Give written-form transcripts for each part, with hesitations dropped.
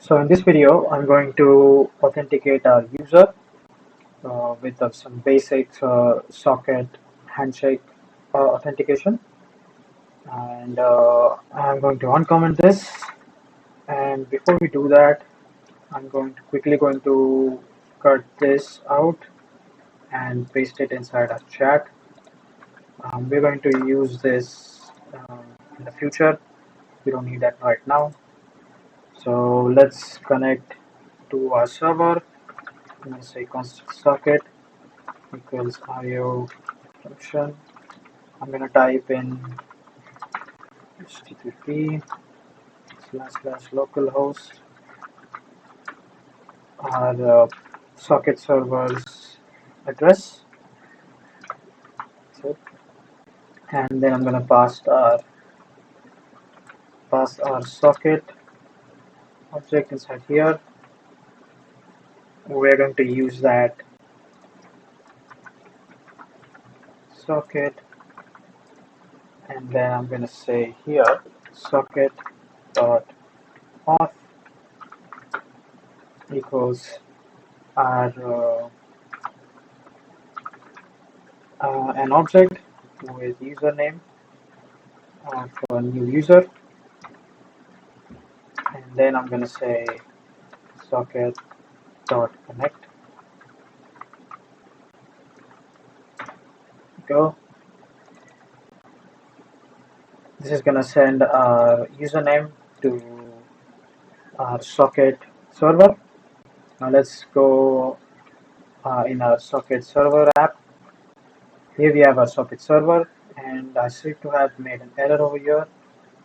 So in this video, I'm going to authenticate our user with some basic socket handshake authentication, and I'm going to uncomment this. And before we do that, I'm going to cut this out and paste it inside our chat. We're going to use this in the future. We don't need that right now. So let's connect to our server. I'm going to say constant socket equals IO function. I'm going to type in http://localhost our socket server's address. So, and then I'm going to pass our socket object inside here. We're going to use that socket, and then I'm going to say here socket dot auth equals our an object with username of a new user, and then I'm going to say socket dot connect. Go. This is going to send our username to our socket server. Now let's go in our socket server app. Here we have our socket server, and I seem to have made an error over here.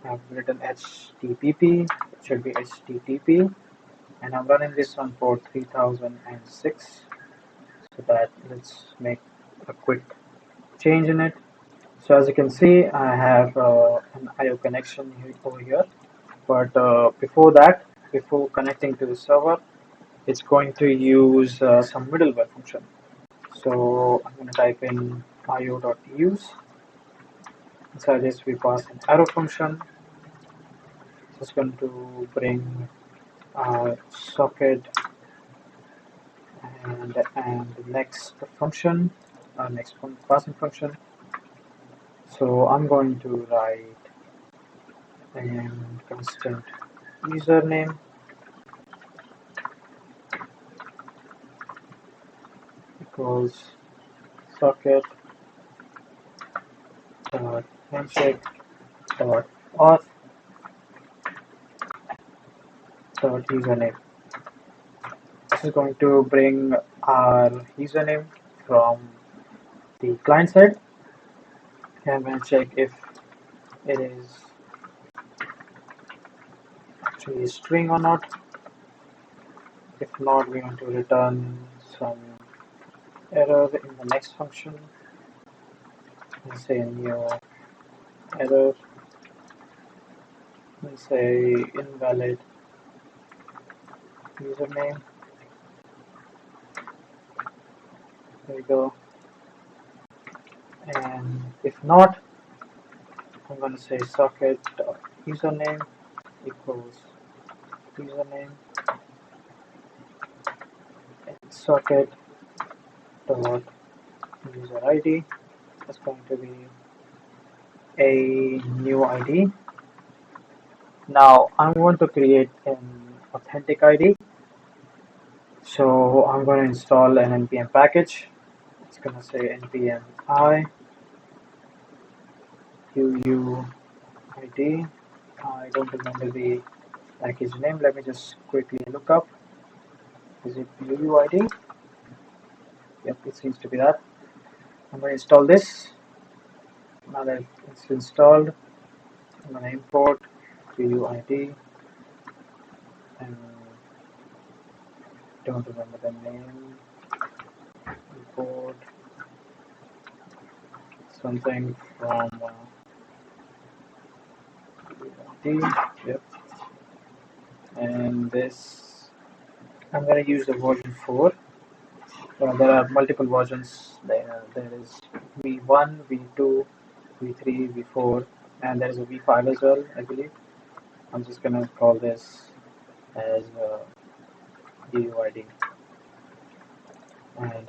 I've written HTTP, it should be HTTP, and I'm running this on port 3006. So that let's make a quick change in it. So as you can see, I have an IO connection over here, but before connecting to the server, it's going to use some middleware function. So I'm going to type in io.use. Inside this, we pass an arrow function. It's going to bring our socket and the next function, our next passing function. So I'm going to write a constant username equals socket dot handshake dot auth dot username. This is going to bring our username from the client side. I'm going to check if it is actually a string or not. If not, we're going to return some error in the next function. Let's say a new error. Let's say invalid username. There we go. And if not, I'm going to say socket username equals username and socket dot user ID. That's going to be a new ID. Now I want to create an authentic ID. So I'm going to install an npm package. It's going to say npm I UUID. I don't remember the package name. Let me just quickly look up. Is it UUID? Yep, it seems to be that. I'm going to install this. Now that it's installed, I'm going to import UUID, and don't remember the name. Import something from UUID. Yep. And this, I'm going to use the version 4. There are multiple versions. There is V1, V2, V3, V4, and there is a V5 as well, I believe. I'm just going to call this as UUID, and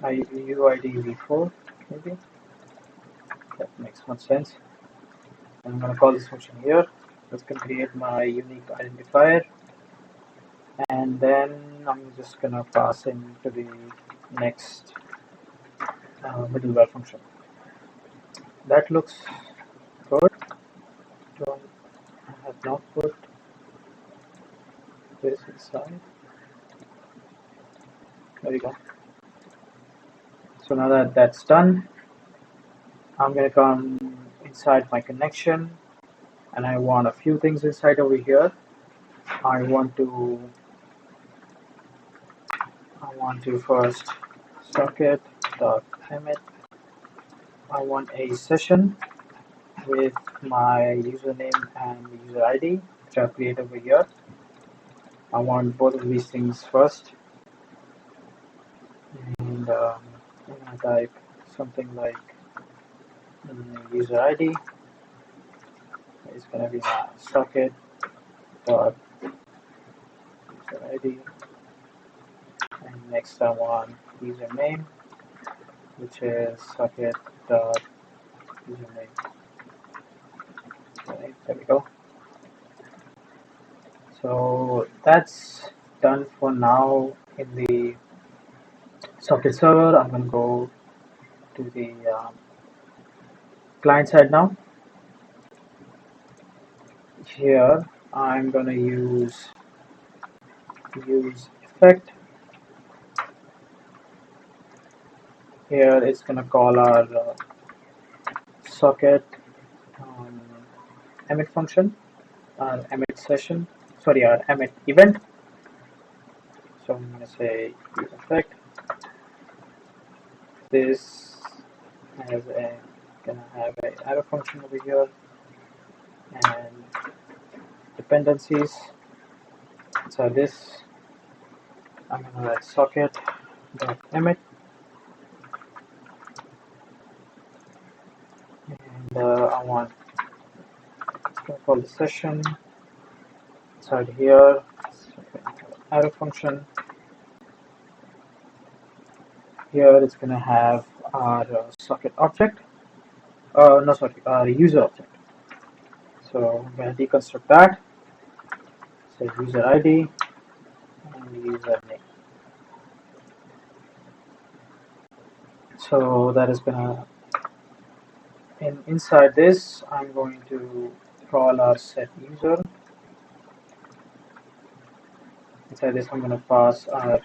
UUID v4 maybe. That makes much sense. I'm going to call this function here. That's going to create my unique identifier, and then I'm just going to pass into the next middleware function. That looks good. I have not put this inside. There we go. So now that that's done, I'm going to come inside my connection, and I want a few things inside over here. I want to first socket.emit. I want a session with my username and user ID, which I've created over here. I want both of these things first, and I'm going to type something like user ID. It's going to be my socket dot user ID, and next I want username, which is socket dot username. Okay, there we go. So that's done for now in the socket server. I'm going to go to the client side now. Here I'm going to use effect. Here it's going to call our socket emit function, our emit session, sorry, our emit event. So I'm going to say use effect. This has a gonna have a arrow function over here and dependencies. So this I'm gonna write socket.emit, and I want it's gonna call the session inside here. Arrow function. Here it's gonna have our socket object. No, sorry, our user object. So I'm gonna deconstruct that. So user ID and username. So that is gonna inside this I'm going to call our set user. Inside this I'm going to pass our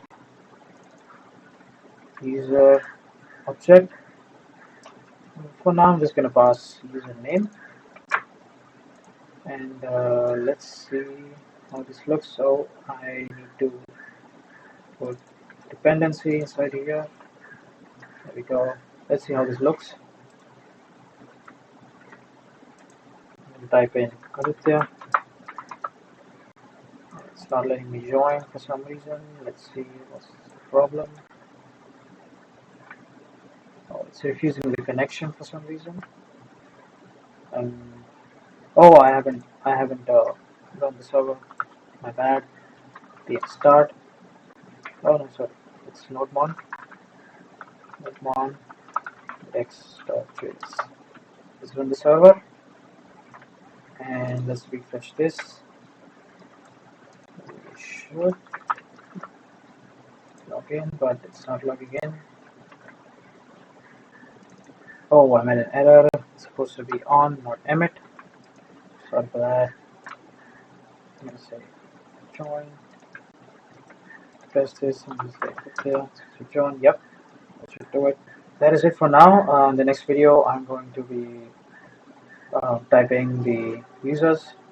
user object. For now I'm just going to pass username, and let's see how this looks. So I need to put dependency inside here. There we go. Let's see how this looks. Type in Aditya. It's not letting me join for some reason. Let's see what's the problem. Oh, it's refusing the connection for some reason. Oh, I haven't run the server. My bad. The start. Oh no, sorry. It's nodemon. Nodemon x.js. Let's run the server and let's refresh this. We should log in, but it's not logging in. Oh, I made an error. It's supposed to be on, not emit. Sorry for that. I'm gonna say join. Press this and just say okay. So join. Yep, that should do it. That is it for now. In the next video, I'm going to be typing the users